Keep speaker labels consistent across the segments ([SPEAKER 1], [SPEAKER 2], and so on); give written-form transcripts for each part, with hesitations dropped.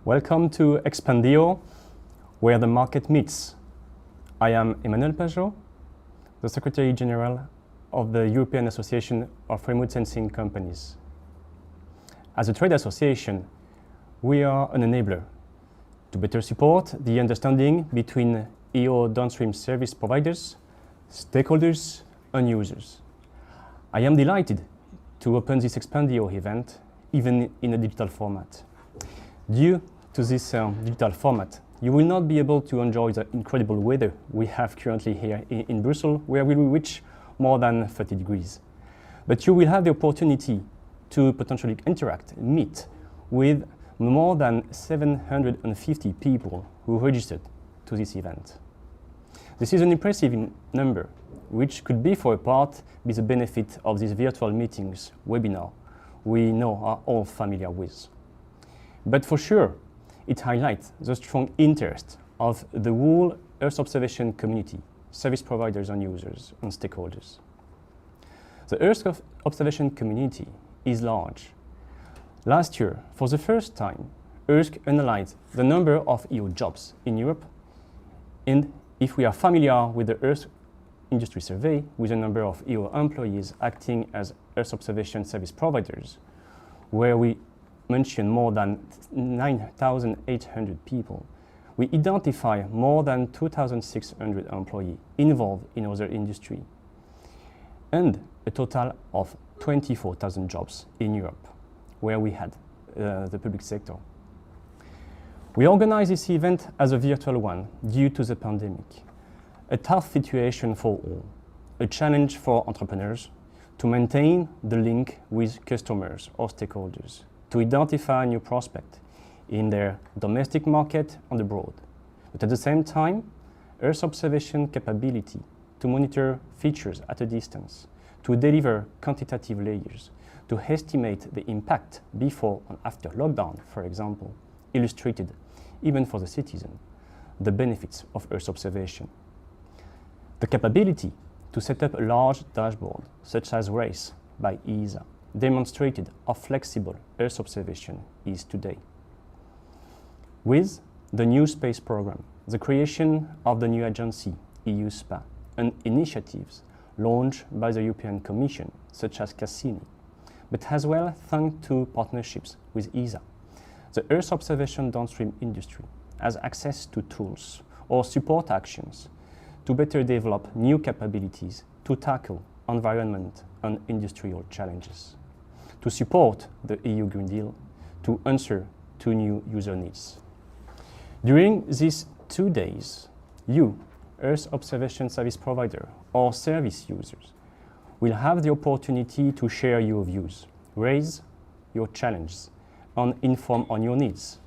[SPEAKER 1] Welcome to Expandeo, where the market meets. I am Emmanuel Pajot, the Secretary General of the European Association of Remote Sensing Companies. As a trade association, we are an enabler to better support the understanding between EO downstream service providers, stakeholders, and users. I am delighted to open this Expandeo event, even in a digital format. Due to this digital format, you will not be able to enjoy the incredible weather we have currently here in Brussels, where we will reach more than 30 degrees. But you will have the opportunity to potentially interact, meet with more than 750 people who registered to this event. This is an impressive number, which could be for a part be the benefit of these virtual meetings, webinar, we know are all familiar with. But for sure, it highlights the strong interest of the whole Earth observation community, service providers and users and stakeholders. The Earth observation community is large. Last year, for the first time, EARSC analyzed the number of EO jobs in Europe, and if we are familiar with the EARSC industry survey with a number of EO employees acting as Earth observation service providers, where we mention more than 9,800 people, we identify more than 2,600 employees involved in other industry, and a total of 24,000 jobs in Europe, where we had the public sector. We organize this event as a virtual one due to the pandemic. A tough situation for all, a challenge for entrepreneurs to maintain the link with customers or stakeholders, to identify new prospects in their domestic market and abroad. But at the same time, Earth observation capability to monitor features at a distance, to deliver quantitative layers, to estimate the impact before and after lockdown, for example, illustrated, even for the citizen, the benefits of Earth observation. The capability to set up a large dashboard, such as RACE by ESA, demonstrated how flexible Earth observation is today. With the new space program, the creation of the new agency, EU SPA, and initiatives launched by the European Commission, such as Cassini, but as well thanks to partnerships with ESA, the Earth observation downstream industry has access to tools or support actions to better develop new capabilities to tackle environment and industrial challenges, to support the EU Green Deal, to answer to new user needs. During these 2 days, you, Earth observation service provider or service users, will have the opportunity to share your views, raise your challenges, and inform on your needs.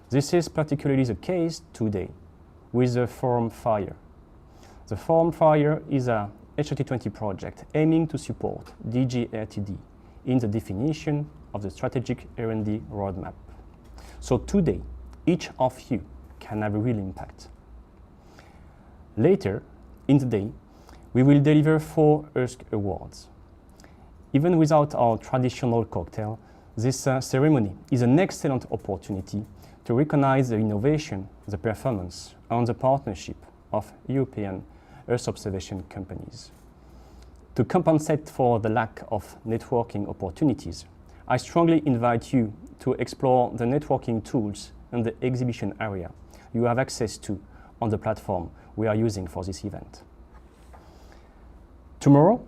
[SPEAKER 1] This is particularly the case today with the Forum FIRE. The Forum FIRE is a H2020 project aiming to support DG RTD in the definition of the strategic R&D roadmap. So today, each of you can have a real impact. Later in the day, we will deliver 4 EARSC awards. Even without our traditional cocktail, this ceremony is an excellent opportunity to recognize the innovation, the performance, and the partnership of European Earth observation companies. To compensate for the lack of networking opportunities, I strongly invite you to explore the networking tools and the exhibition area you have access to on the platform we are using for this event. Tomorrow,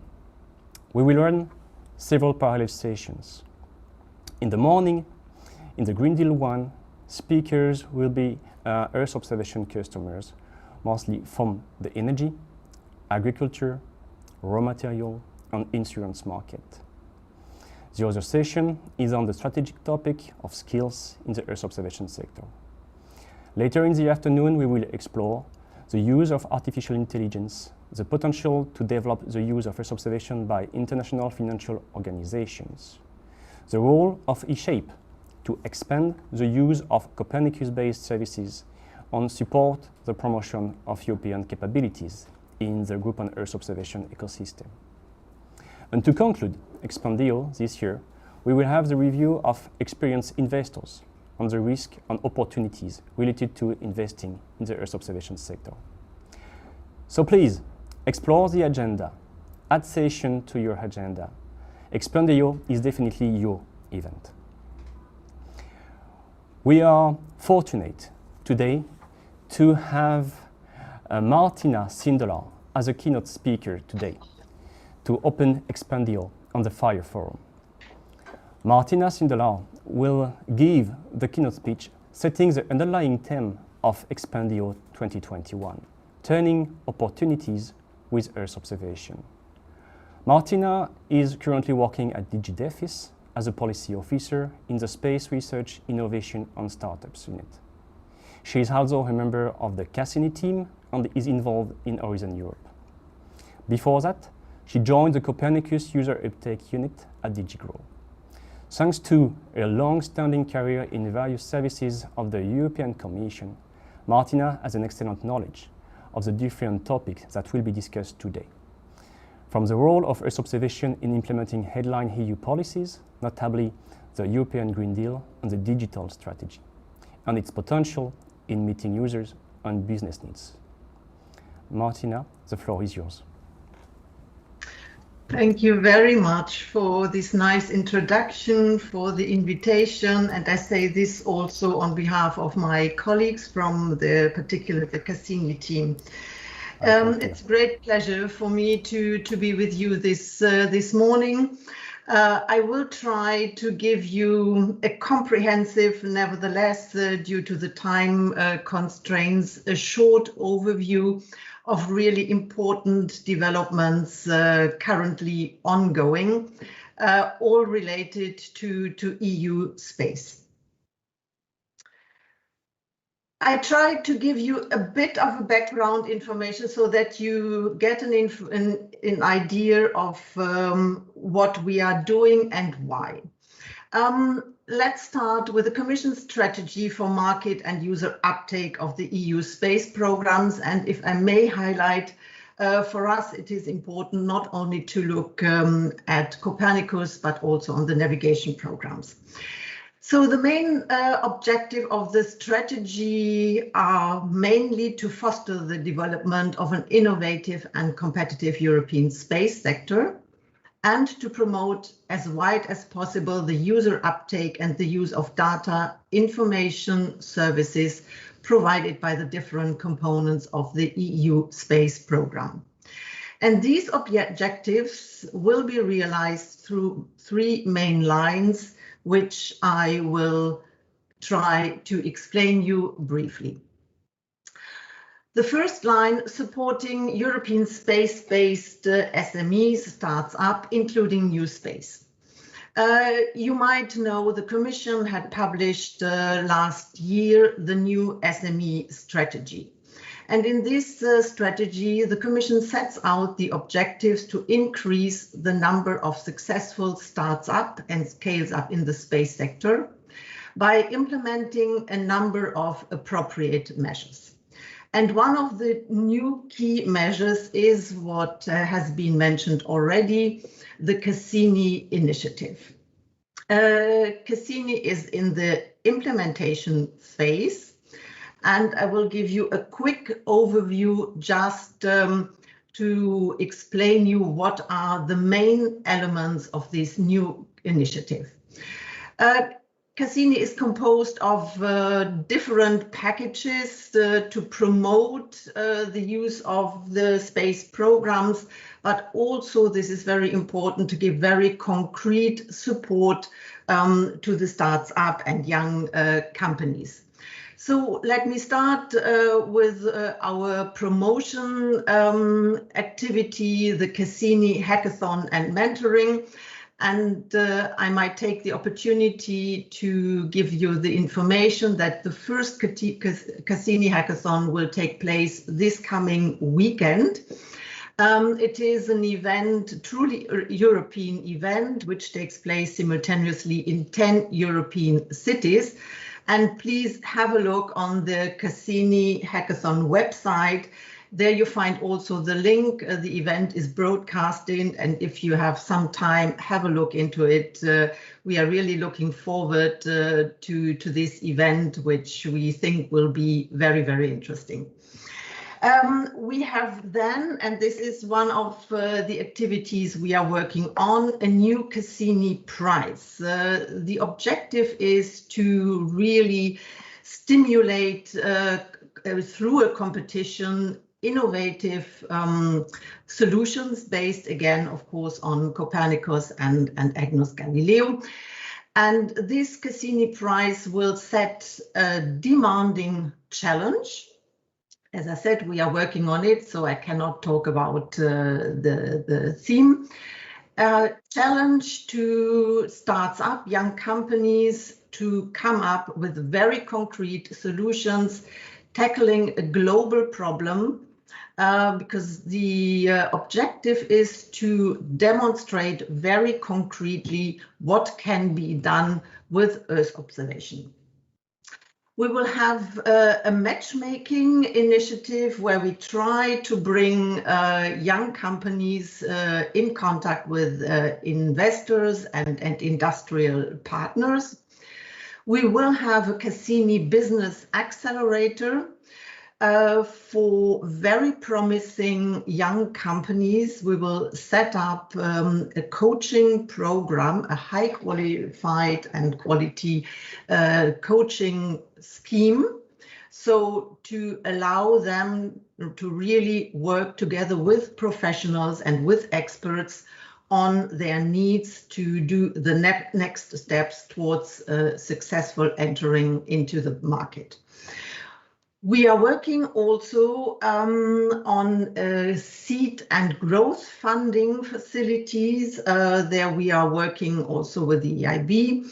[SPEAKER 1] we will run several parallel sessions. In the morning, in the Green Deal 1, speakers will be Earth observation customers, mostly from the energy, agriculture, raw material, and insurance market. The other session is on the strategic topic of skills in the Earth observation sector. Later in the afternoon, we will explore the use of artificial intelligence, the potential to develop the use of Earth observation by international financial organizations, the role of eShape to expand the use of Copernicus-based services and support the promotion of European capabilities in the group on Earth observation ecosystem. And to conclude Expandeo this year, we will have the review of experienced investors, on the risk and opportunities related to investing in the Earth observation sector. So please, explore the agenda, add session to your agenda. Expandeo is definitely your event. We are fortunate today to have Martina Sindelar as a keynote speaker today to open Expandeo on the FireForum. Martina Sindelar will give the keynote speech setting the underlying theme of Expandeo 2021, turning opportunities with Earth observation. Martina is currently working at DigiDefis as a policy officer in the Space Research, Innovation and Startups unit. She is also a member of the Cassini team and is involved in Horizon Europe. Before that, she joined the Copernicus User Uptake unit at DigiGrow. Thanks to a long-standing career in various services of the European Commission, Martina has an excellent knowledge of the different topics that will be discussed today. From the role of Earth observation in implementing headline EU policies, notably the European Green Deal and the digital strategy, and its potential in meeting users and business needs. Martina, the floor is yours.
[SPEAKER 2] Thank you very much for this nice introduction, for the invitation, and I say this also on behalf of my colleagues from the Cassini team. It's a great pleasure for me to be with you this morning. I will try to give you a comprehensive, nevertheless, due to the time constraints, a short overview of really important developments currently ongoing, all related to EU space. I tried to give you a bit of background information so that you get an idea of what we are doing and why. Let's start with the Commission's strategy for market and user uptake of the EU space programs. And if I may highlight, for us, it is important not only to look at Copernicus, but also on the navigation programs. So the main objective of the strategy are mainly to foster the development of an innovative and competitive European space sector, and to promote as wide as possible the user uptake and the use of data, information, services provided by the different components of the EU space program. And these objectives will be realized through three main lines, which I will try to explain you briefly. The first line, supporting European space-based SMEs, starts up, including new space. You might know the Commission had published last year the new SME strategy. And in this strategy, the Commission sets out the objectives to increase the number of successful starts-up and scales-up in the space sector by implementing a number of appropriate measures. And one of the new key measures is what has been mentioned already, the Cassini initiative. Cassini is in the implementation phase, and I will give you a quick overview just to explain you what are the main elements of this new initiative. Cassini is composed of different packages to promote the use of the space programs, but also, this is very important, to give very concrete support to the startup and young companies. So let me start with our promotion activity, the Cassini Hackathon and Mentoring. And I might take the opportunity to give you the information that the first Cassini Hackathon will take place this coming weekend. It is an event, truly European event, which takes place simultaneously in 10 European cities. And please have a look on the Cassini Hackathon website. There you find also the link. The event is broadcasting, and if you have some time, have a look into it. We are really looking forward to this event, which we think will be very, very interesting. We have then, and this is one of the activities we are working on, a new Cassini Prize. The objective is to really stimulate through a competition innovative solutions based, again, of course, on Copernicus and Agnos Galileo. And this Cassini Prize will set a demanding challenge. As I said, we are working on it, so I cannot talk about the theme. Challenge to startup, young companies to come up with very concrete solutions, tackling a global problem, because the objective is to demonstrate very concretely what can be done with Earth observation. We will have a matchmaking initiative where we try to bring young companies in contact with investors and industrial partners. We will have a Cassini Business Accelerator for very promising young companies. We will set up a coaching program, a high qualified and quality coaching scheme, so to allow them to really work together with professionals and with experts on their needs to do the next steps towards successful entering into the market. We are working also on seed and growth funding facilities. There we are working also with the EIB.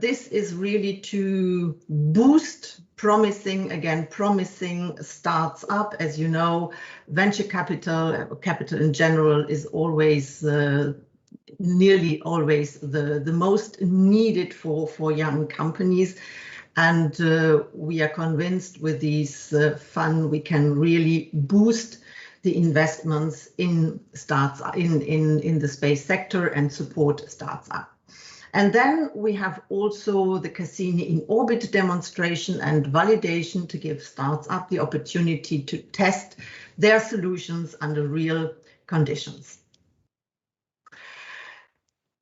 [SPEAKER 2] This is really to boost promising starts up. As you know, venture capital in general is always nearly always the most needed for young companies. And we are convinced with these funds we can really boost the investments in in the space sector and support starts up. And then we have also the Cassini in orbit demonstration and validation to give starts up the opportunity to test their solutions under real conditions.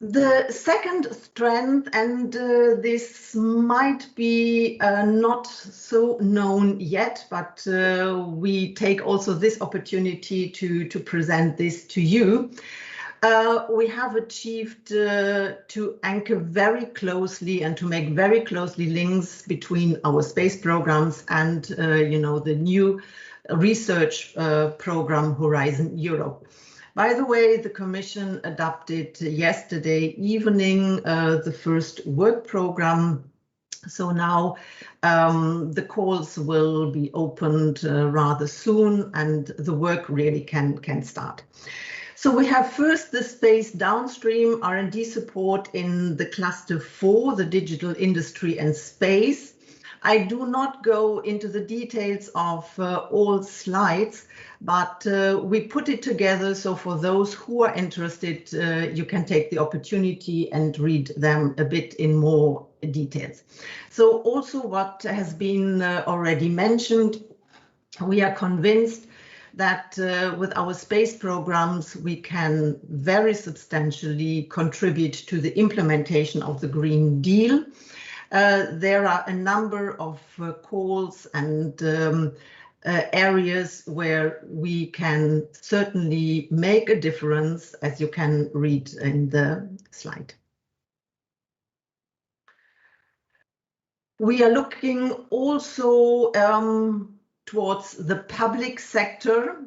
[SPEAKER 2] The second strength, and this might be not so known yet, but we take also this opportunity to present this to you. We have achieved to anchor very closely and to make very closely links between our space programs and the new research program Horizon Europe. By the way, the Commission adopted yesterday evening the first work program. So now the calls will be opened rather soon and the work really can start. So we have first the space downstream R&D support in the cluster 4, the digital industry and space. I do not go into the details of all slides, but we put it together. So for those who are interested, you can take the opportunity and read them a bit in more details. So also what has been already mentioned, we are convinced that with our space programs, we can very substantially contribute to the implementation of the Green Deal. There are a number of calls and areas where we can certainly make a difference, as you can read in the slide. We are looking also towards the public sector,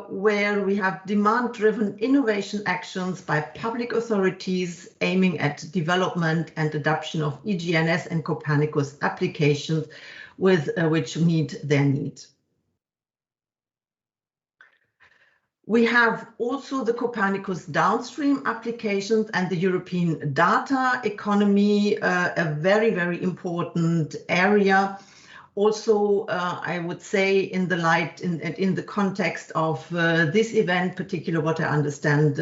[SPEAKER 2] where we have demand-driven innovation actions by public authorities aiming at development and adoption of EGNS and Copernicus applications with which meet their needs. We have also the Copernicus downstream applications and the European data economy, a very, very important area Also, I would say in the context of this event, particular what I understand,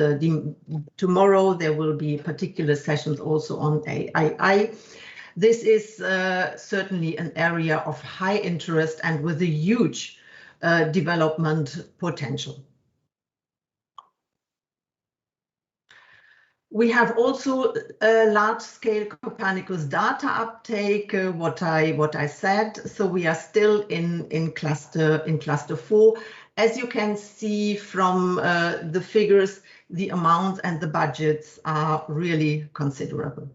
[SPEAKER 2] tomorrow there will be particular sessions also on AI. This is certainly an area of high interest and with a huge development potential. We have also a large-scale Copernicus data uptake, what I said. So we are still in cluster 4. As you can see from the figures, the amounts and the budgets are really considerable.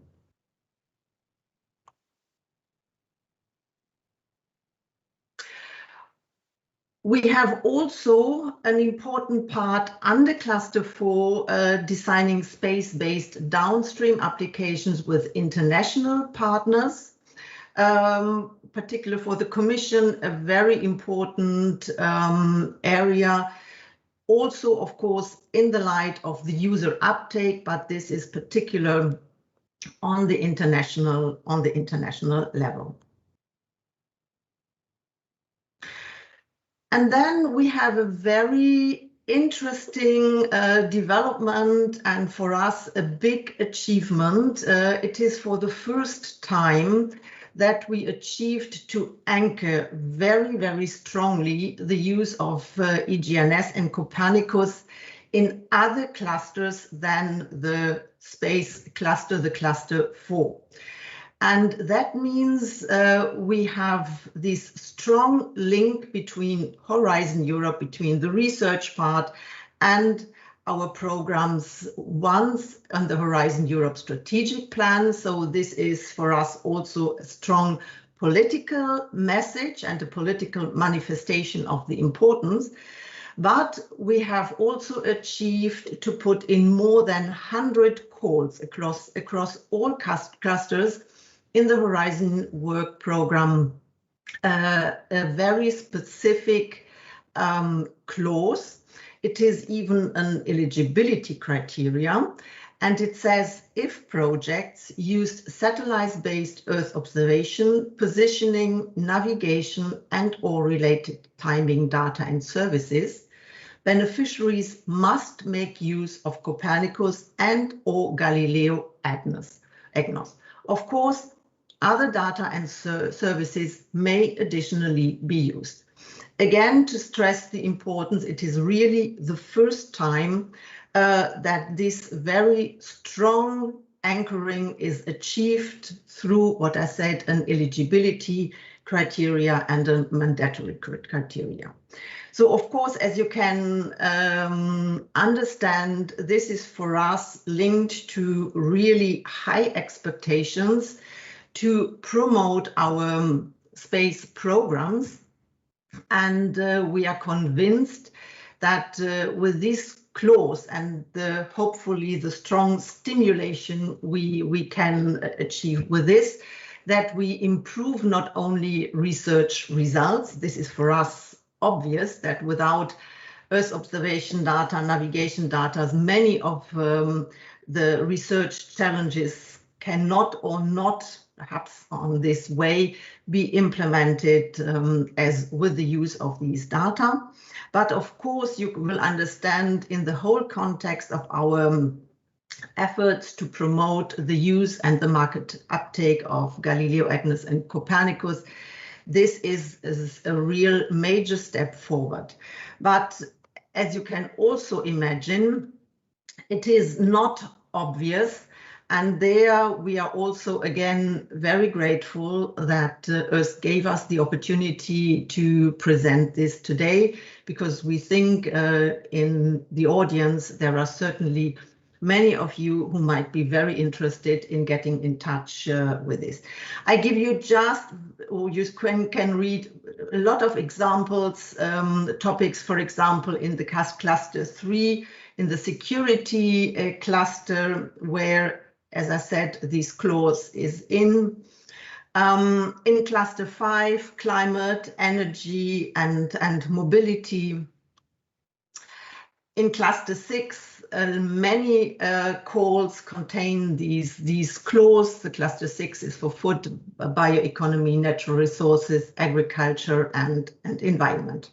[SPEAKER 2] We have also an important part under cluster 4, designing space-based downstream applications with international partners. Particularly for the Commission, a very important area. Also, of course, in the light of the user uptake, but this is particular on the international level. And then we have a very interesting development, and for us a big achievement. It is for the first time that we achieved to anchor very, very strongly the use of EGNS and Copernicus in other clusters than the space cluster, the cluster 4. And that means we have this strong link between Horizon Europe, between the research part and our programs once on the Horizon Europe strategic plan. So this is for us also a strong political message and a political manifestation of the importance. But we have also achieved to put in more than 100 calls across all clusters in the Horizon Work Program, a very specific clause. It is even an eligibility criteria, and it says if projects used satellite-based Earth observation, positioning, navigation, and/or related timing data and services, beneficiaries must make use of Copernicus and/or Galileo EGNOS. Of course, other data and services may additionally be used. Again, to stress the importance, it is really the first time that this very strong anchoring is achieved through what I said, an eligibility criteria and a mandatory criteria. So of course, as you can understand, this is for us linked to really high expectations to promote our space programs. And we are convinced that with this clause and hopefully the strong stimulation we can achieve with this, that we improve not only research results. This is for us obvious that without Earth observation data, navigation data, many of the research challenges cannot or not perhaps on this way be implemented as with the use of these data. But of course, you will understand in the whole context of our efforts to promote the use and the market uptake of Galileo, EGNOS, and Copernicus, this is a real major step forward. But as you can also imagine, it is not obvious. And there we are also, again, very grateful that EARSC gave us the opportunity to present this today, because we think in the audience there are certainly many of you who might be very interested in getting in touch with this. I give you just, or you can read a lot of examples, topics, for example, in the cluster 3, in the security cluster, where, as I said, this clause is in cluster 5, climate, energy, and mobility. In cluster 6, many calls contain these clauses. The cluster 6 is for food, bioeconomy, natural resources, agriculture, and environment.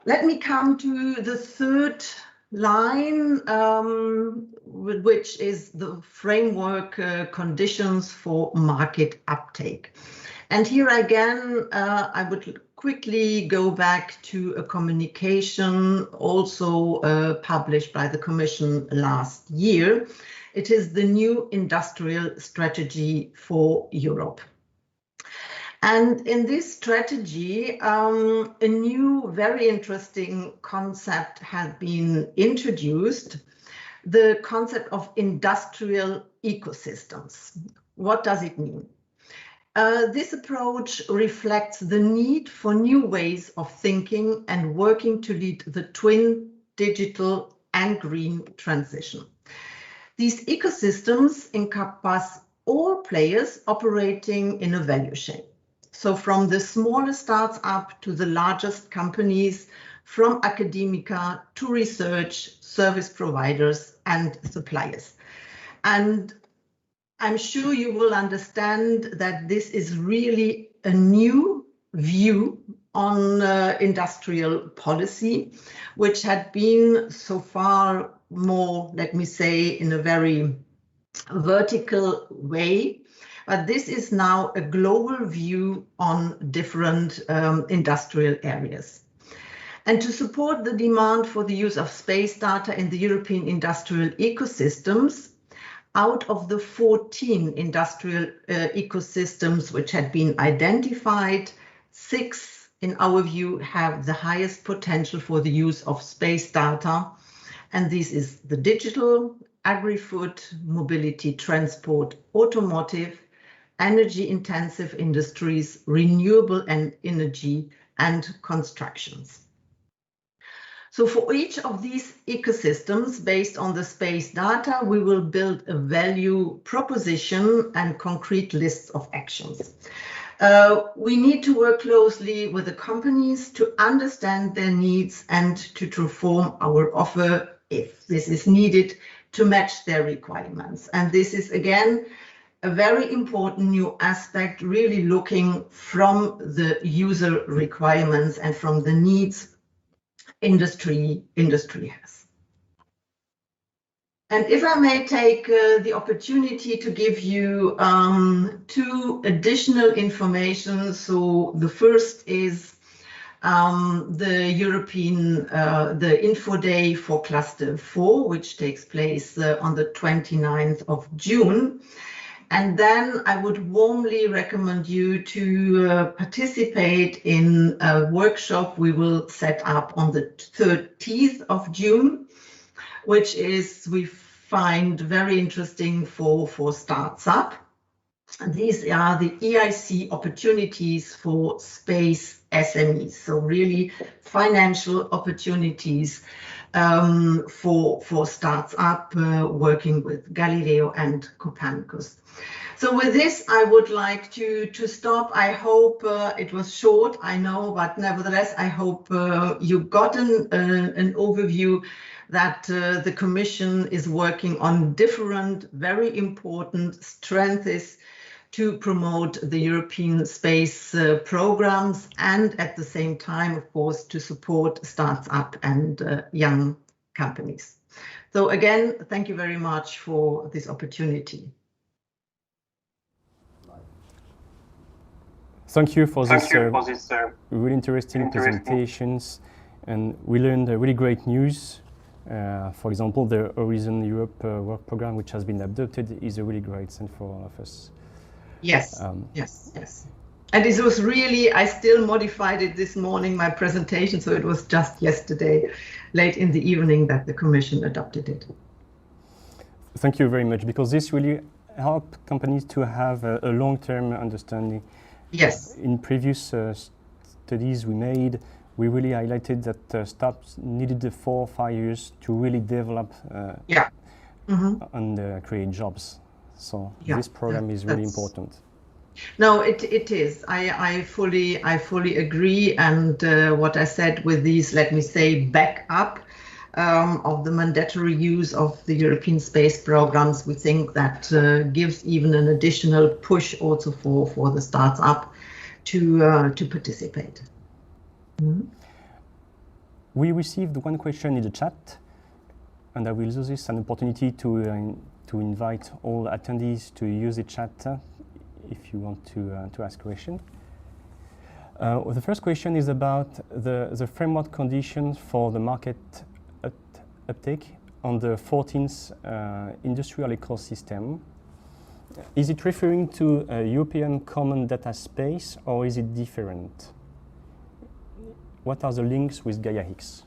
[SPEAKER 2] Let me come to the third line, which is the framework conditions for market uptake. And here again, I would quickly go back to a communication also published by the Commission last year. It is the new industrial strategy for Europe. And in this strategy, a new, very interesting concept has been introduced, the concept of industrial ecosystems. What does it mean? This approach reflects the need for new ways of thinking and working to lead the twin digital and green transition. These ecosystems encompass all players operating in a value chain. So from the smallest startup to the largest companies, from academia to research, service providers and suppliers. And I'm sure you will understand that this is really a new view on industrial policy, which had been so far more, let me say, in a very vertical way. But this is now a global view on different industrial areas. And to support the demand for the use of space data in the European industrial ecosystems, out of the 14 industrial ecosystems which had been identified, 6, in our view, have the highest potential for the use of space data. And this is the digital, agri-food, mobility, transport, automotive, energy-intensive industries, renewable energy, and constructions. So for each of these ecosystems, based on the space data, we will build a value proposition and concrete lists of actions. We need to work closely with the companies to understand their needs and to transform our offer if this is needed to match their requirements. And this is again a very important new aspect, really looking from the user requirements and from the needs industry has. And if I may take the opportunity to give you 2 additional information. So the first is the European, the Info Day for Cluster 4, which takes place on the 29th of June. And then I would warmly recommend you to participate in a workshop we will set up on the 30th of June, which is, we find very interesting for startups. These are the EARSC opportunities for space SMEs. So really financial opportunities for startup working with Galileo and Copernicus. So with this, I would like to stop. I hope it was short, I know, but nevertheless, I hope you got an overview that the Commission is working on different, very important strengths to promote the European space programs and at the same time, of course, to support startup and young companies. So again, thank you very much for this opportunity.
[SPEAKER 1] Thank you for this really interesting presentations, and we learned really great news. For example, the Horizon Europe work program, which has been adopted, is a really great thing for all of us.
[SPEAKER 2] Yes, yes. And it was really, I still modified it this morning, my presentation, so it was just yesterday, late in the evening, that the Commission adopted it.
[SPEAKER 1] Thank you very much, because this really helps companies to have a long-term understanding.
[SPEAKER 2] Yes.
[SPEAKER 1] In previous studies we made, we really highlighted that startups needed 4 or 5 years to really develop and create jobs. So this program is really important.
[SPEAKER 2] No, it is. I fully agree. And what I said with these, let me say, backup of the mandatory use of the European space programs, we think that gives even an additional push also for the startup to participate. Mm-hmm.
[SPEAKER 1] We received one question in the chat, and I will use this an opportunity to invite all attendees to use the chat if you want to ask a question. The first question is about the framework conditions for the market uptake on the 14th industrial ecosystem. Is it referring to a European common data space, or is it different? What are the links with Gaia-X?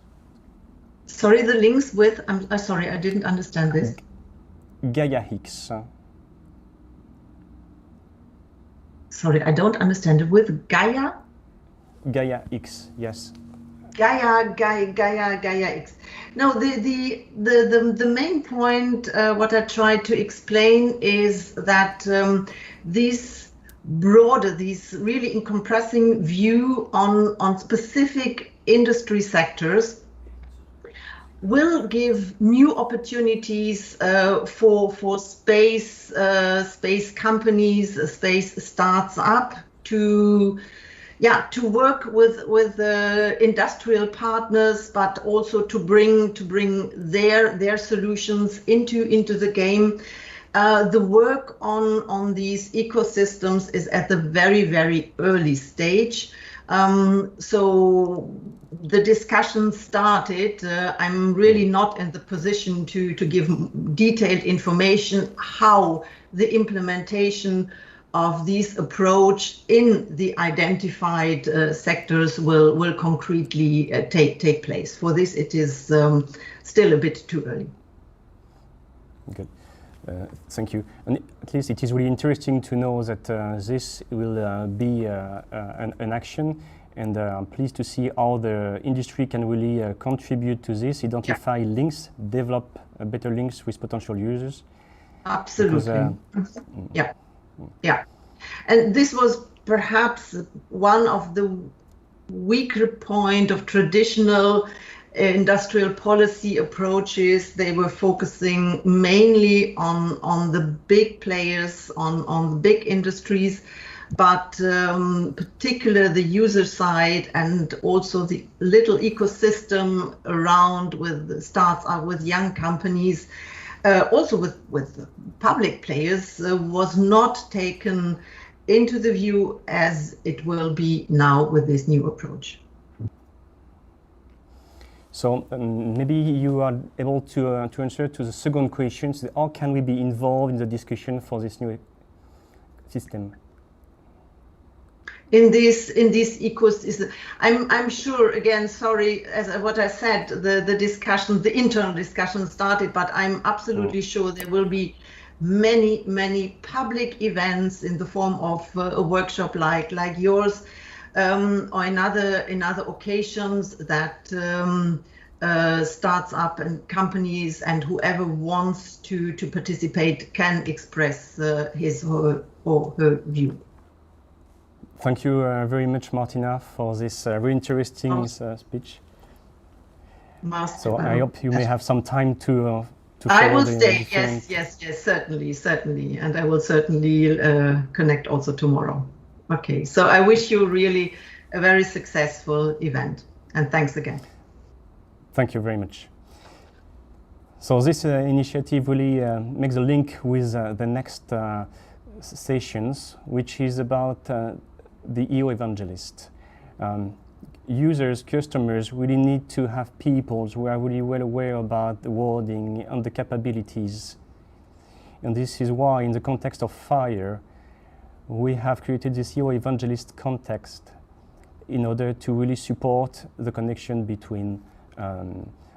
[SPEAKER 2] Sorry, the links with, I'm sorry, I didn't understand this.
[SPEAKER 1] Gaia-X.
[SPEAKER 2] Sorry, I don't understand it. With Gaia?
[SPEAKER 1] Gaia-X, yes.
[SPEAKER 2] Gaia-X. Now, the main point, what I tried to explain is that this really encompassing view on specific industry sectors will give new opportunities for space companies, space startup to work with industrial partners, but also to bring their solutions into the game. The work on these ecosystems is at the very early stage. So the discussion started. I'm really not in the position to give detailed information how the implementation of this approach in the identified sectors will concretely take place. For this, it is still a bit too early.
[SPEAKER 1] Good. Thank you. And at least it is really interesting to know that this will be an action, and I'm pleased to see how the industry can really contribute to this, identify links, develop better links with potential users.
[SPEAKER 2] Absolutely. Because, yeah. And this was perhaps one of the weaker point of traditional industrial policy approaches. They were focusing mainly on the big players, on the big industries, but particularly the user side and also the little ecosystem around with startups, with young companies, also with public players, was not taken into the view as it will be now with this new approach.
[SPEAKER 1] So maybe you are able to answer to the second question: how can we be involved in the discussion for this new system?
[SPEAKER 2] In this ecosystem, I'm sure, again, sorry, as what I said, the internal discussion started, but I'm absolutely sure there will be many public events in the form of a workshop like yours, or in other occasions that starts up and companies and whoever wants to participate can express his or her view.
[SPEAKER 1] Thank you very much, Martina, for this very interesting speech. So I hope you may have some time to
[SPEAKER 2] I will stay. Yes, certainly, and I will certainly connect also tomorrow. Okay, so I wish you really a very successful event, and thanks again.
[SPEAKER 1] Thank you very much. So this initiative really makes a link with the next sessions, which is about the EO evangelist. Users, customers really need to have people who are really well aware about the wording and the capabilities. And this is why, in the context of FIRE, we have created this EO evangelist context in order to really support the connection between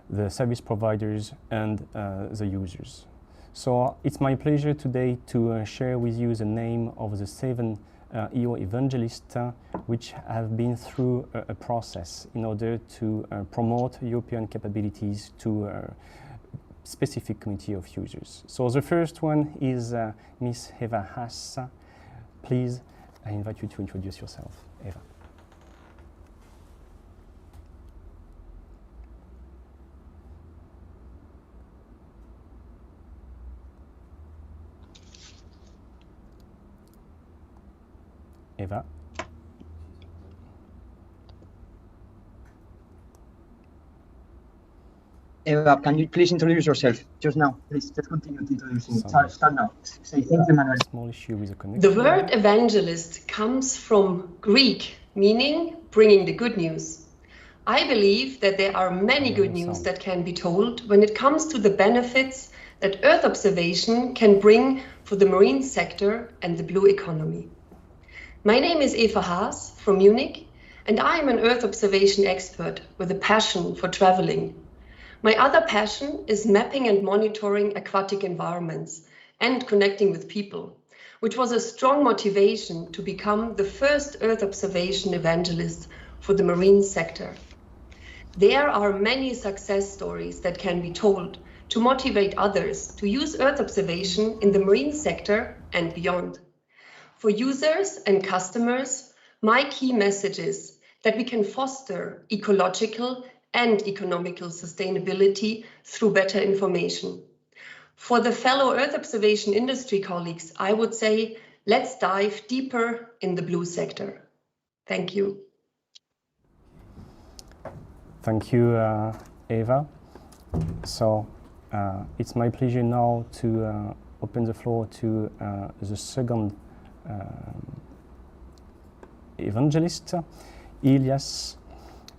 [SPEAKER 1] the service providers and the users. So it's my pleasure today to share with you the name of the 7 EO evangelists which have been through a process in order to promote European capabilities to a specific community of users. So the first one is Miss Eva Haas. Please, I invite you to introduce yourself, Eva. Eva.
[SPEAKER 3] Eva, can you please introduce yourself just now? Please, just continue introducing. Start now. Say thank you, Manuel.
[SPEAKER 1] Small issue with the connection.
[SPEAKER 4] The word evangelist comes from Greek, meaning bringing the good news. I believe that there are many good news that can be told when it comes to the benefits that Earth observation can bring for the marine sector and the blue economy. My name is Eva Haas from Munich, and I am an Earth observation expert with a passion for traveling. My other passion is mapping and monitoring aquatic environments and connecting with people, which was a strong motivation to become the first Earth observation evangelist for the marine sector. There are many success stories that can be told to motivate others to use Earth observation in the marine sector and beyond. For users and customers, my key message is that we can foster ecological and economical sustainability through better information. For the fellow Earth observation industry colleagues, I would say, let's dive deeper in the blue sector. Thank you.
[SPEAKER 1] Thank you, Eva. So it's my pleasure now to open the floor to the second evangelist, Ilias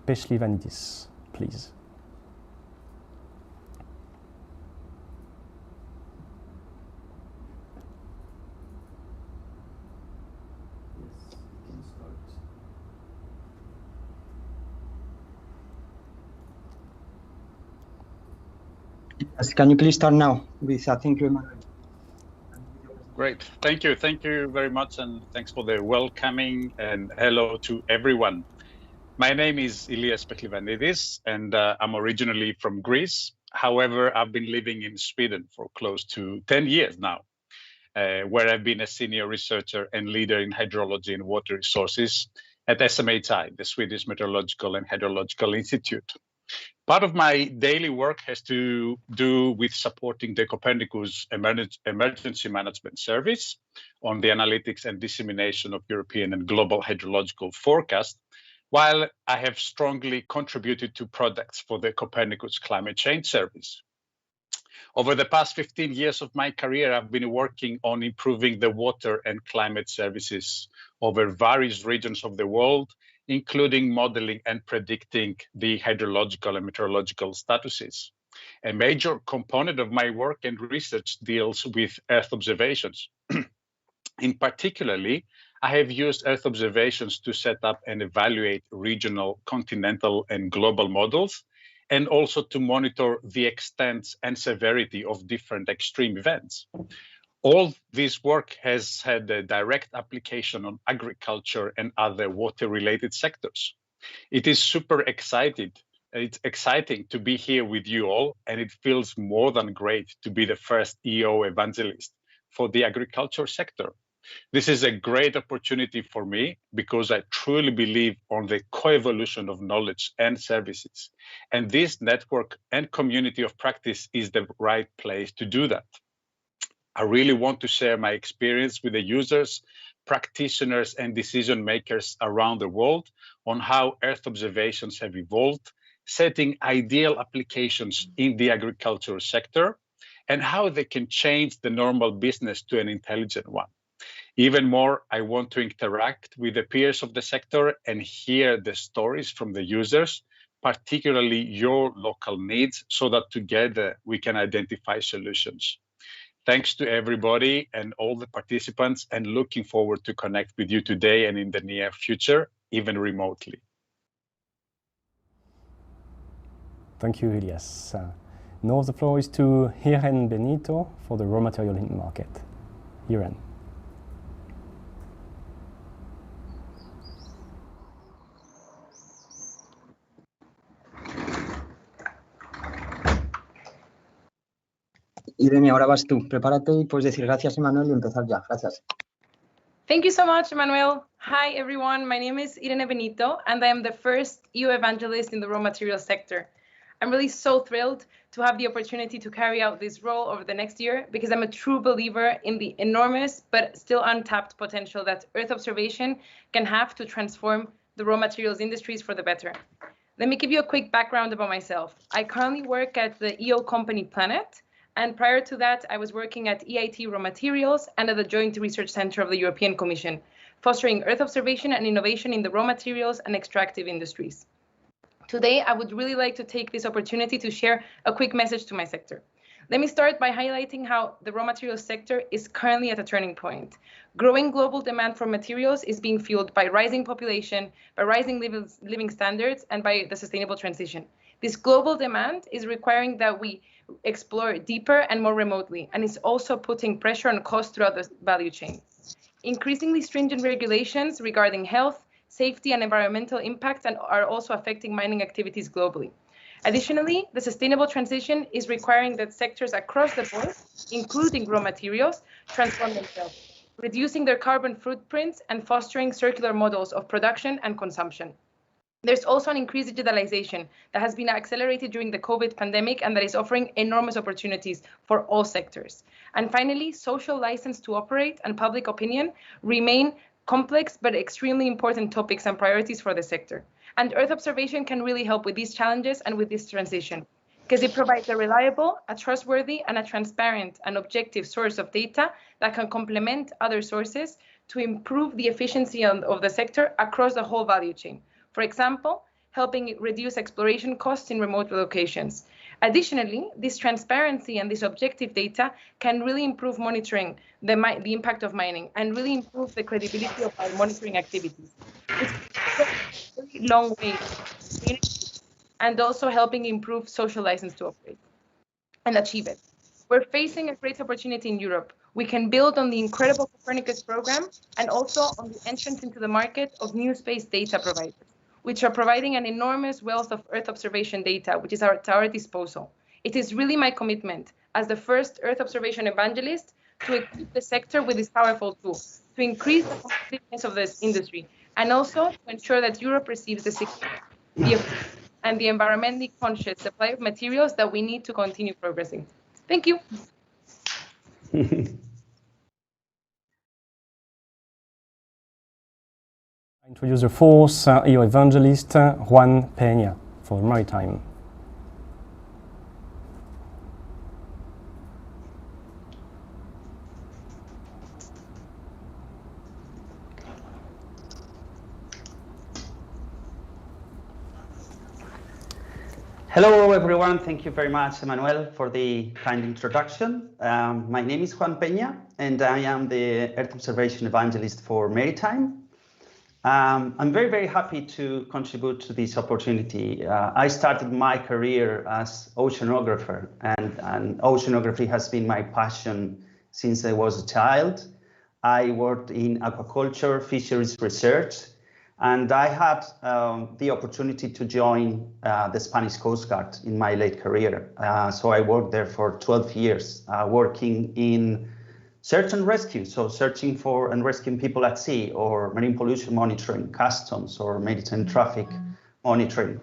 [SPEAKER 1] Pechlivanidis, please.
[SPEAKER 3] Yes, can you please start now with thank you, Manuel.
[SPEAKER 5] Great, thank you very much, and thanks for the welcoming, and hello to everyone. My name is Ilias Pechlivanidis, and I'm originally from Greece. However, I've been living in Sweden for close to 10 years now, where I've been a senior researcher and leader in hydrology and water resources at SMHI, the Swedish Meteorological and Hydrological Institute. Part of my daily work has to do with supporting the Copernicus Emergency Management Service on the analytics and dissemination of European and global hydrological forecasts, while I have strongly contributed to products for the Copernicus Climate Change Service. Over the past 15 years of my career, I've been working on improving the water and climate services over various regions of the world, including modeling and predicting the hydrological and meteorological statuses. A major component of my work and research deals with Earth observations. In particularly, I have used Earth observations to set up and evaluate regional, continental, and global models, and also to monitor the extent and severity of different extreme events. All this work has had a direct application on agriculture and other water-related sectors. It is super exciting. It's exciting to be here with you all, and it feels more than great to be the first EO evangelist for the agriculture sector. This is a great opportunity for me because I truly believe on the co-evolution of knowledge and services. And this network and community of practice is the right place to do that. I really want to share my experience with the users, practitioners, and decision makers around the world on how Earth observations have evolved, setting ideal applications in the agricultural sector, and how they can change the normal business to an intelligent one. Even more, I want to interact with the peers of the sector and hear the stories from the users, particularly your local needs, so that together we can identify solutions. Thanks to everybody and all the participants, and looking forward to connect with you today and in the near future, even remotely.
[SPEAKER 1] Thank you, Ilias. Now the floor is to Hiren Benito for the raw material market. Hiren.
[SPEAKER 3] Irene, ahora vas tú. Prepárate y puedes decir gracias, Emanuel, y empezar ya. Gracias.
[SPEAKER 6] Thank you so much, Manuel. Hi, everyone. My name is Irene Benito, and I am the first EU evangelist in the raw materials sector. I'm really so thrilled to have the opportunity to carry out this role over the next year because I'm a true believer in the enormous but still untapped potential that Earth observation can have to transform the raw materials industries for the better. Let me give you a quick background about myself. I currently work at the EO company Planet, and prior to that, I was working at EIT Raw Materials and at the Joint Research Center of the European Commission, fostering Earth observation and innovation in the raw materials and extractive industries. Today, I would really like to take this opportunity to share a quick message to my sector. Let me start by highlighting how the raw materials sector is currently at a turning point. Growing global demand for materials is being fueled by rising population, by rising living standards, and by the sustainable transition. This global demand is requiring that we explore deeper and more remotely, and is also putting pressure on costs throughout the value chain. Increasingly stringent regulations regarding health, safety, and environmental impacts are also affecting mining activities globally. Additionally, the sustainable transition is requiring that sectors across the board, including raw materials, transform themselves, reducing their carbon footprints and fostering circular models of production and consumption. There's also an increased digitalization that has been accelerated during the COVID pandemic and that is offering enormous opportunities for all sectors. And finally, social license to operate and public opinion remain complex but extremely important topics and priorities for the sector. And Earth observation can really help with these challenges and with this transition, because it provides a reliable, a trustworthy, and a transparent and objective source of data that can complement other sources to improve the efficiency of the sector across the whole value chain. For example, helping reduce exploration costs in remote locations. Additionally, this transparency and this objective data can really improve monitoring the impact of mining and really improve the credibility of our monitoring activities. It's a very long way and also helping improve social license to operate and achieve it. We're facing a great opportunity in Europe. We can build on the incredible Copernicus program and also on the entrance into the market of new space data providers, which are providing an enormous wealth of Earth observation data, which is at our disposal. It is really my commitment as the first Earth observation evangelist to equip the sector with this powerful tool, to increase the competitiveness of this industry, and also to ensure that Europe receives the security and the environmentally conscious supply of materials that we need to continue progressing. Thank you.
[SPEAKER 1] I introduce the fourth EO evangelist, Juan Peña, for maritime.
[SPEAKER 7] Hello, everyone. Thank you very much, Emmanuel, for the kind introduction. My name is Juan Peña, and I am the Earth Observation Evangelist for Maritime. I'm very, very happy to contribute to this opportunity. I started my career as oceanographer, and oceanography has been my passion since I was a child. I worked in aquaculture, fisheries research, and I had the opportunity to join the Spanish Coast Guard in my late career. So I worked there for 12 years, working in search and rescue, so searching for and rescuing people at sea, or marine pollution monitoring, customs, or maritime traffic monitoring.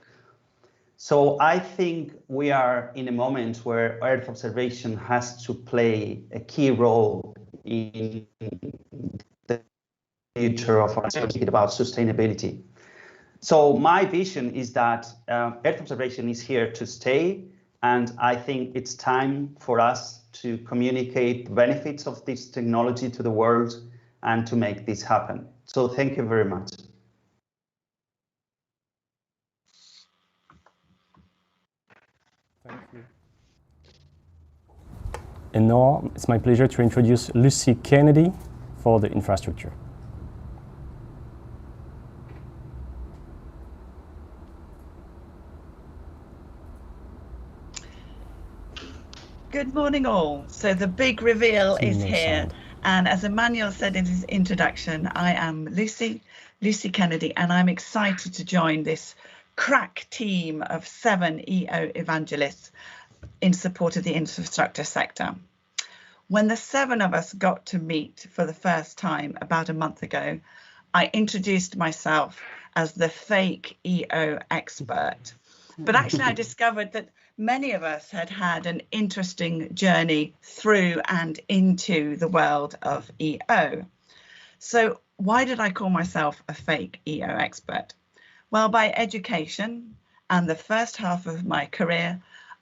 [SPEAKER 7] So I think we are in a moment where Earth observation has to play a key role in the future of our thinking about sustainability. So my vision is that Earth observation is here to stay, and I think it's time for us to communicate the benefits of this technology to the world and to make this happen. So thank you very much.
[SPEAKER 1] Thank you. And now it's my pleasure to introduce Lucy Kennedy for the infrastructure.
[SPEAKER 8] Good morning all. So the big reveal is here.
[SPEAKER 1] Sound.
[SPEAKER 8] And as Emmanuel said in his introduction, I am Lucy Kennedy, and I'm excited to join this crack team of 7 EO evangelists in support of the infrastructure sector. When the 7 of us got to meet for the first time about a month ago, I introduced myself as the fake EO expert. But actually, I discovered that many of us had had an interesting journey through and into the world of EO. So why did I call myself a fake EO expert? Well, by education and the first half of my career,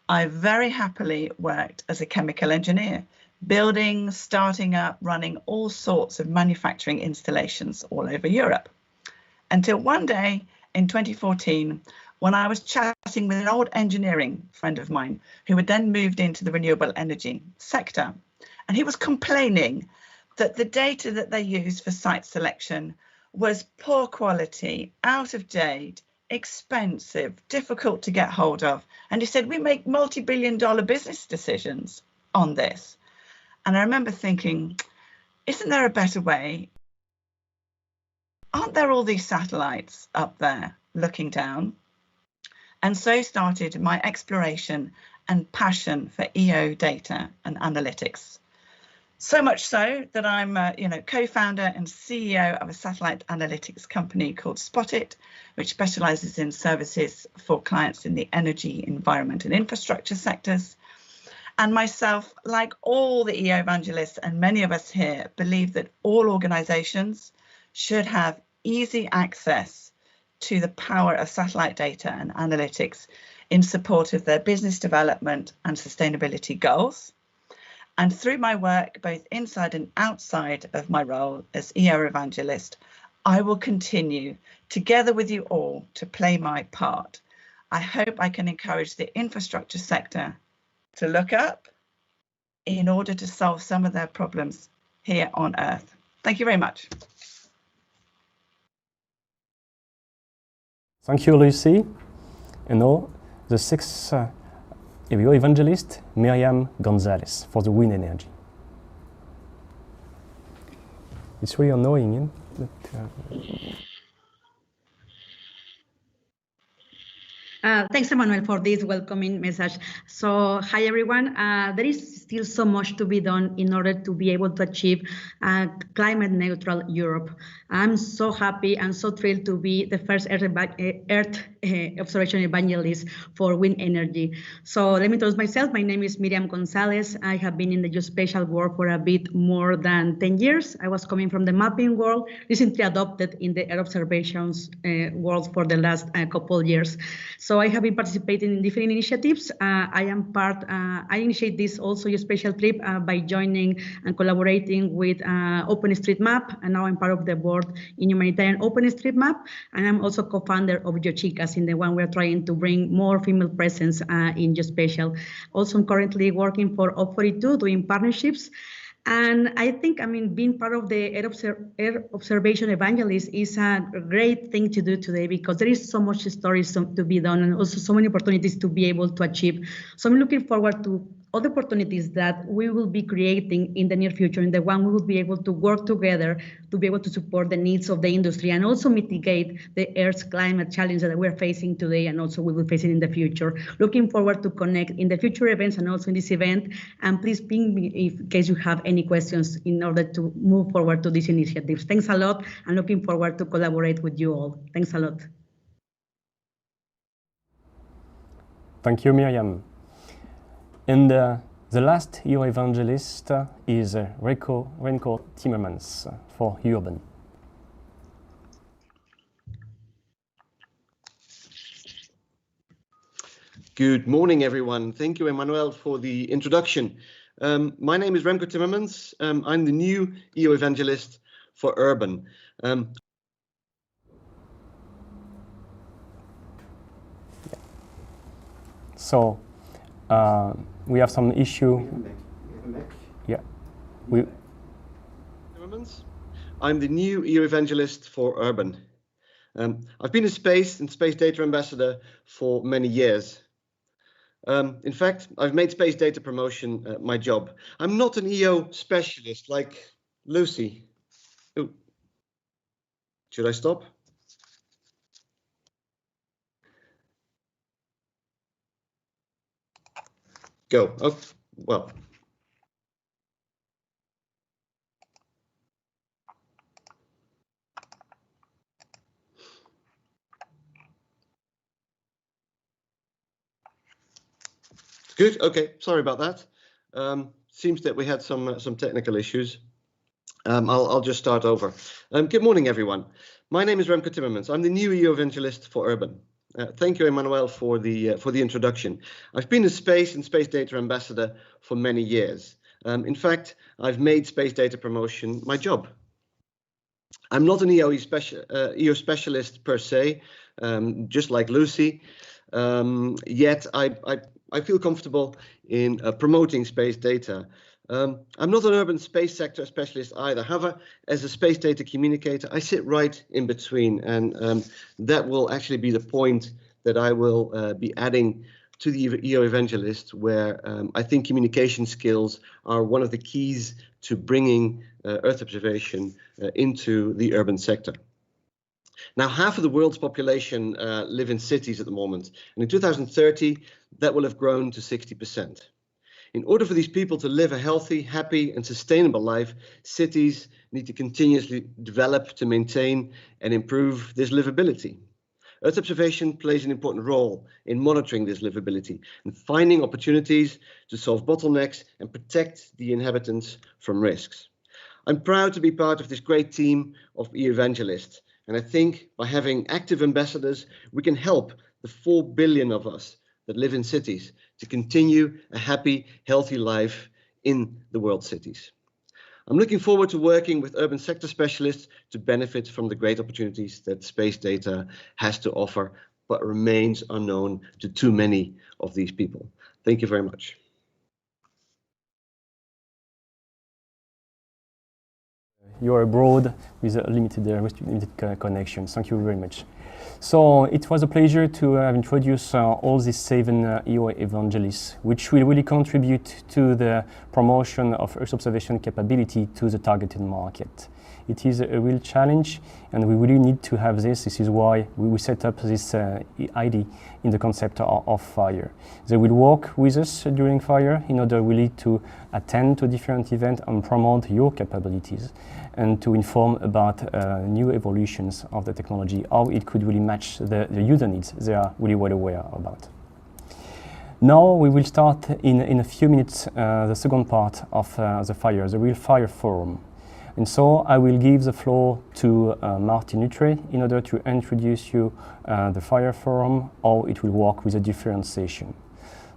[SPEAKER 8] I very happily worked as a chemical engineer, building, starting up, running all sorts of manufacturing installations all over Europe. Until one day in 2014, when I was chatting with an old engineering friend of mine who had then moved into the renewable energy sector, and he was complaining that the data that they used for site selection was poor quality, out of date, expensive, difficult to get hold of. And he said, we make multi-billion-dollar business decisions on this. And I remember thinking, isn't there a better way? Aren't there all these satellites up there looking down? And so started my exploration and passion for EO data and analytics. So much so that I'm co-founder and CEO of a satellite analytics company called Spot-it, which specializes in services for clients in the energy, environment and infrastructure sectors. And myself, like all the EO evangelists and many of us here, believe that all organizations should have easy access to the power of satellite data and analytics in support of their business development and sustainability goals. And through my work, both inside and outside of my role as EO evangelist, I will continue, together with you all, to play my part. I hope I can encourage the infrastructure sector to look up in order to solve some of their problems here on Earth. Thank you very much.
[SPEAKER 1] Thank you, Lucy. And now, the sixth EO evangelist, Miriam Gonzalez, for the wind energy. It's really annoying,
[SPEAKER 9] Thanks, Emmanuel, for this welcoming message. So, hi, everyone. There is still so much to be done in order to be able to achieve climate neutral Europe. I'm so happy and so thrilled to be the first Earth observation evangelist for wind energy. So let me introduce myself. My name is Miriam Gonzalez. I have been in the geospatial world for a bit more than 10 years. I was coming from the mapping world, recently adopted in the Earth observations world for the last couple of years. So I have been participating in different initiatives. I initiate this also a special trip by joining and collaborating with OpenStreetMap, and now I'm part of the board in humanitarian OpenStreetMap, and I'm also co-founder of GeoChicas, in the one we're trying to bring more female presence in geospatial. Also, I'm currently working for Op42, doing partnerships. And I think, being part of the Air Observation Evangelist is a great thing to do today, because there is so much stories to be done and also so many opportunities to be able to achieve. So I'm looking forward to all the opportunities that we will be creating in the near future, in the one we will be able to work together to be able to support the needs of the industry and also mitigate the Earth's climate challenge that we're facing today and also we will face it in the future. Looking forward to connect in the future events and also in this event. And please ping me in case you have any questions in order to move forward to these initiatives. Thanks a lot, and looking forward to collaborate with you all. Thanks a lot.
[SPEAKER 1] Thank you, Miriam. And the last EO evangelist is Remco Timmermans for Urban.
[SPEAKER 10] Good morning, everyone. Thank you, Emmanuel, for the introduction. My name is Remco Timmermans. I'm the new EO evangelist for Urban.
[SPEAKER 1] So we have some issue. Yeah.
[SPEAKER 10] Timmermans. I'm the new EO evangelist for Urban. I've been in space and space data ambassador for many years. In fact, I've made space data promotion my job. I'm not an EO specialist like Lucy. Ooh. Should I stop? Go. Oh, well. Good. Okay. Sorry about that. Seems that we had some technical issues. I'll just start over. Good morning, everyone. My name is Remco Timmermans. I'm the new EU evangelist for Urban. Thank you, Emmanuel, for the introduction. I've been a space and space data ambassador for many years. In fact, I've made space data promotion my job. I'm not an EO specialist per se, just like Lucy. Yet I feel comfortable in promoting space data. I'm not an urban space sector specialist either. However, as a space data communicator, I sit right in between, and that will actually be the point that I will be adding to the EO evangelist, where I think communication skills are one of the keys to bringing Earth observation into the urban sector. Now, half of the world's population live in cities at the moment, and in 2030, that will have grown to 60%. In order for these people to live a healthy, happy, and sustainable life, cities need to continuously develop to maintain and improve this livability. Earth observation plays an important role in monitoring this livability and finding opportunities to solve bottlenecks and protect the inhabitants from risks. I'm proud to be part of this great team of evangelists, and I think by having active ambassadors, we can help the 4 billion of us that live in cities to continue a happy, healthy life in the world cities. I'm looking forward to working with urban sector specialists to benefit from the great opportunities that space data has to offer, but remains unknown to too many of these people. Thank you very much.
[SPEAKER 1] You are abroad with a limited connection. Thank you very much. So it was a pleasure to have introduced all these 7 EO evangelists, which will really contribute to the promotion of Earth observation capability to the targeted market. It is a real challenge, and we really need to have this. This is why we set up this ID in the concept of FIRE. They will work with us during FIRE in order really to attend to different events and promote your capabilities, and to inform about new evolutions of the technology, how it could really match the user needs they are really well aware about. Now we will start in a few minutes the second part of the FIRE, the real FireForum. And so I will give the floor to Martin Utre in order to introduce you the FireForum, how it will work with a different session.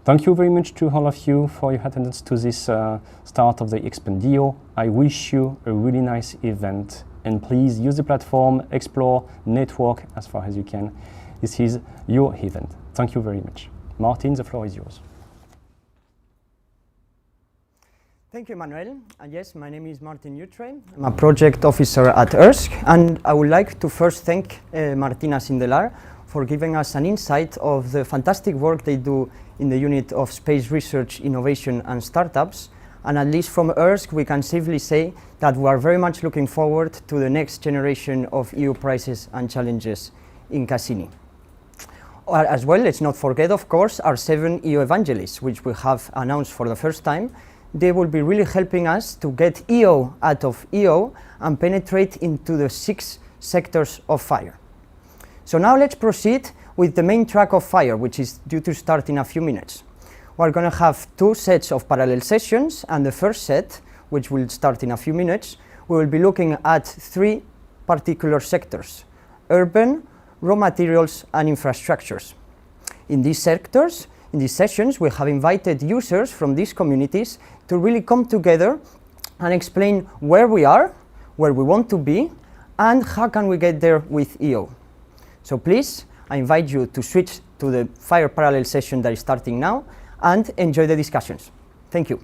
[SPEAKER 1] Thank you very much to all of you for your attendance to this start of the Expandeo. I wish you a really nice event, and please use the platform, explore, network as far as you can. This is your event. Thank you very much. Martin, the floor is yours.
[SPEAKER 11] Thank you, Emmanuel. Yes, my name is Martin Utre. I'm a project officer at EARSC, and I would like to first thank Martina Sindelar for giving us an insight of the fantastic work they do in the unit of space research, innovation and startups. And at least from EARSC, we can safely say that we are very much looking forward to the next generation of EU prizes and challenges in Cassini. As well, let's not forget, of course, our 7 EU evangelists, which we have announced for the first time. They will be really helping us to get EO out of EO and penetrate into the 6 sectors of FIRE. So now let's proceed with the main track of FIRE, which is due to start in a few minutes. We're going to have 2 sets of parallel sessions, and the first set, which will start in a few minutes, we will be looking at 3 particular sectors: urban, raw materials and infrastructures. In these sectors, in these sessions, we have invited users from these communities to really come together and explain where we are, where we want to be, and how can we get there with EO. So please, I invite you to switch to the FIRE parallel session that is starting now and enjoy the discussions. Thank you.